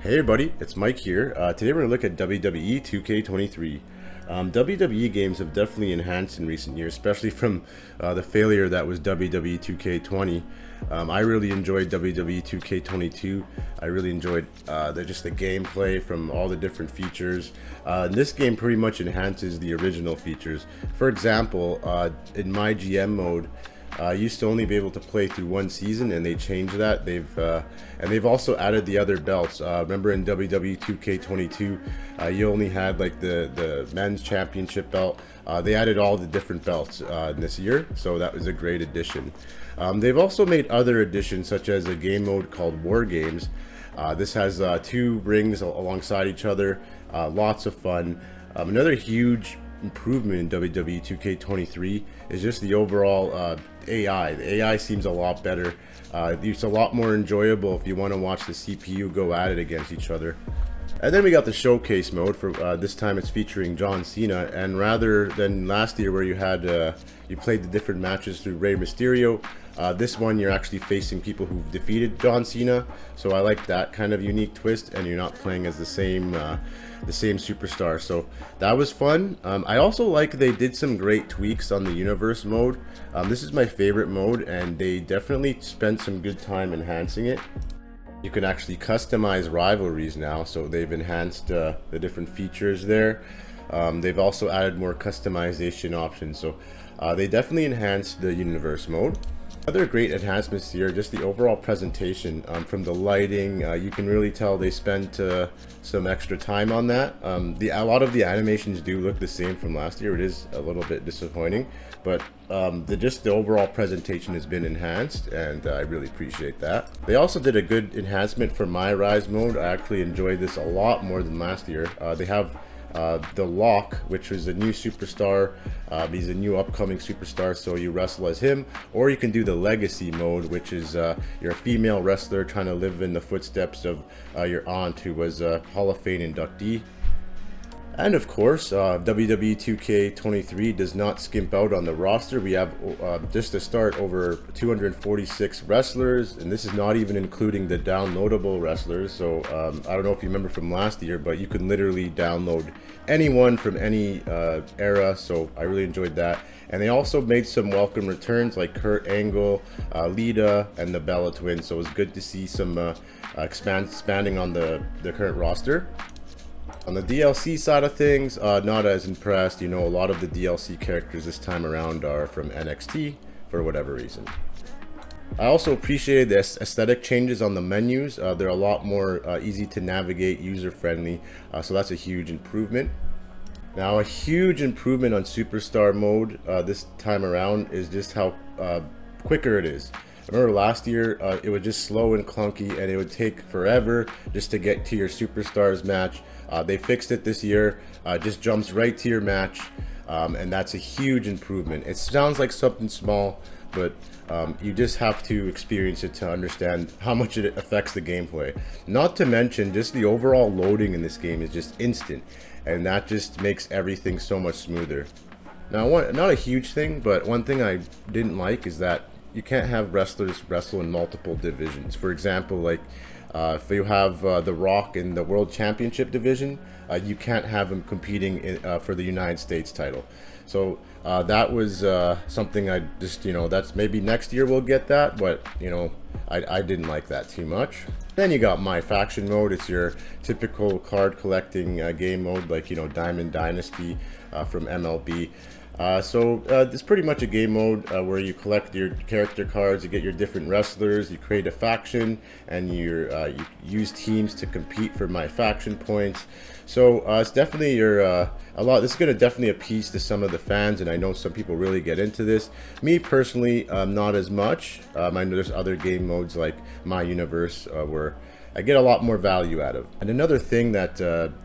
Hey everybody, it's Mike here. Today we're going to look at WWE 2K23. WWE games have definitely enhanced in recent years, especially from the failure that was WWE 2K20. I really enjoyed WWE 2K22. I really enjoyed just the gameplay from all the different features. This game pretty much enhances the original features. For example, in my GM mode, I used to only be able to play through one season, and they changed that. They've also added the other belts. Remember in WWE 2K22, you only had like the men's championship belt. They added all the different belts this year, so that was a great addition. They've also made other additions, such as a game mode called War Games. This has two rings alongside each other. Lots of fun. Another huge improvement in WWE 2K23 is just the overall AI. The AI seems a lot better. It's a lot more enjoyable if you want to watch the CPU go at it against each other. And then we got the showcase mode. For this time it's featuring John Cena, and rather than last year where you had you played the different matches through Rey Mysterio, this one you're actually facing people who've defeated John Cena. So I like that kind of unique twist, and you're not playing as the same superstar. So that was fun. I also like they did some great tweaks on the universe mode. This is my favorite mode, and they definitely spent some good time enhancing it. You can actually customize rivalries now, so they've enhanced the different features there. They've also added more customization options, so they definitely enhanced the universe mode. Other great enhancements here, just the overall presentation, from the lighting. You can really tell they spent some extra time on that. A lot of the animations do look the same from last year. It is a little bit disappointing, but the overall presentation has been enhanced, and I really appreciate that. They also did a good enhancement for My Rise mode. I actually enjoyed this a lot more than last year. They have the Lock, which is a new superstar. He's a new upcoming superstar, so you wrestle as him, or you can do the Legacy mode, which is you're a female wrestler trying to live in the footsteps of your aunt, who was a Hall of Fame inductee. And of course, WWE 2K23 does not skimp out on the roster. We have, just to start, over 246 wrestlers, and this is not even including the downloadable wrestlers. So I don't know if you remember from last year, but you can literally download anyone from any era, so I really enjoyed that. And they also made some welcome returns like Kurt Angle, Lita, and the Bella Twins, so it was good to see some expanding on the current roster. On the DLC side of things, not as impressed. You know, a lot of the DLC characters this time around are from NXT for whatever reason. I also appreciated the aesthetic changes on the menus. They're a lot more easy to navigate, user-friendly, so that's a huge improvement. Now, a huge improvement on Superstar mode this time around is just how quicker it is. I remember last year, it was just slow and clunky, and it would take forever just to get to your Superstars match. They fixed it this year. Just jumps right to your match, and that's a huge improvement. It sounds like something small, but you just have to experience it to understand how much it affects the gameplay. Not to mention, just the overall loading in this game is just instant, and that just makes everything so much smoother. Now, not a huge thing, but one thing I didn't like is that you can't have wrestlers wrestle in multiple divisions. For example, like if you have The Rock in the World Championship division, you can't have him competing for the United States title. So that was something I just, that's maybe next year we'll get that, but I didn't like that too much. Then you got My Faction mode. It's your typical card collecting game mode, like Diamond Dynasty from MLB. It's pretty much a game mode where you collect your character cards, you get your different wrestlers, you create a faction, and you use teams to compete for My Faction points. So it's definitely this is going to definitely appease to some of the fans, and I know some people really get into this. Me personally, not as much. I know there's other game modes like My Universe where I get a lot more value out of. And another thing that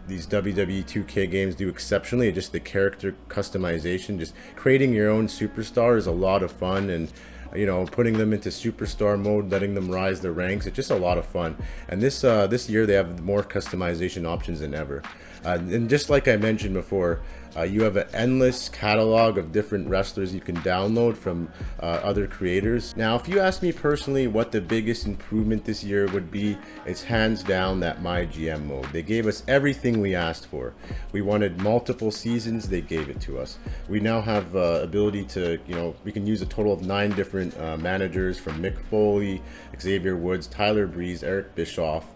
these WWE 2K games do exceptionally is just the character customization. Just creating your own superstar is a lot of fun, and you know, putting them into superstar mode, letting them rise their ranks. It's just a lot of fun. And this year they have more customization options than ever. And just like I mentioned before, you have an endless catalog of different wrestlers you can download from other creators. Now, if you ask me personally what the biggest improvement this year would be, it's hands down that My GM mode. They gave us everything we asked for. We wanted multiple seasons, they gave it to us. We now have ability to, you know, we can use a total of 9 different managers, from Mick Foley, Xavier Woods, Tyler Breeze, Eric Bischoff.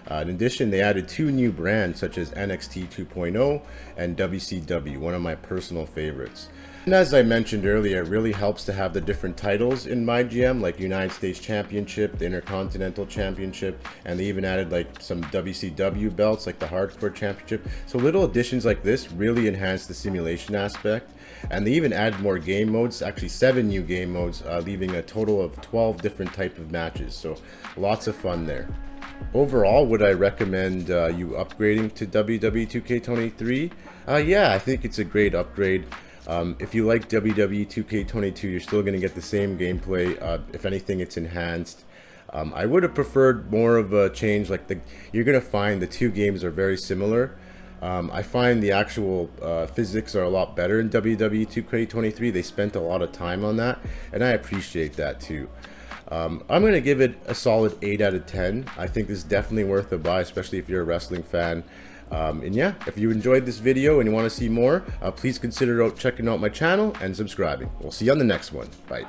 In addition, they added 2 new brands such as NXT 2.0 and WCW, one of my personal favorites. And as I mentioned earlier, it really helps to have the different titles in My GM, like United States Championship, the Intercontinental Championship, and they even added like some WCW belts like the Hardcore Championship. So little additions like this really enhance the simulation aspect. And they even added more game modes, actually 7 new game modes, leaving a total of 12 different types of matches. So lots of fun there. Overall, would I recommend you upgrading to WWE 2K23? Yeah, I think it's a great upgrade. If you like WWE 2K22, you're still going to get the same gameplay. If anything, it's enhanced. I would have preferred more of a change. You're going to find the 2 games are very similar. I find the actual physics are a lot better in WWE 2K23. They spent a lot of time on that, and I appreciate that too. I'm going to give it a solid 8 out of 10. I think this is definitely worth a buy, especially if you're a wrestling fan. And yeah, if you enjoyed this video and you want to see more, please consider checking out my channel and subscribing. We'll see you on the next one. Bye.